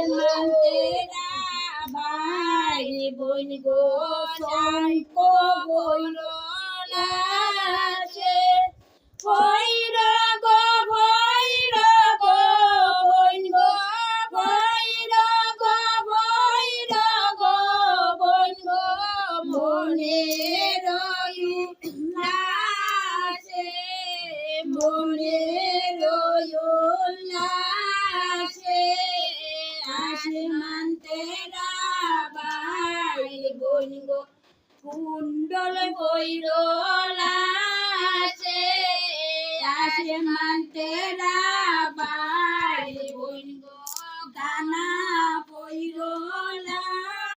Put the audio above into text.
মান্তেরা ভাই বোন গো শঙ্খ বইল নাচে ভৈর গো ভৈর গো বোন গো ভৈর গো ভৈর গো বোন গো মনের উল্লাসে মনের উল্লাসে আসমান তেরা ভাই বোন গো কুণ্ডল বইল নাচে আসমান তেরা ভাই বোন গো গান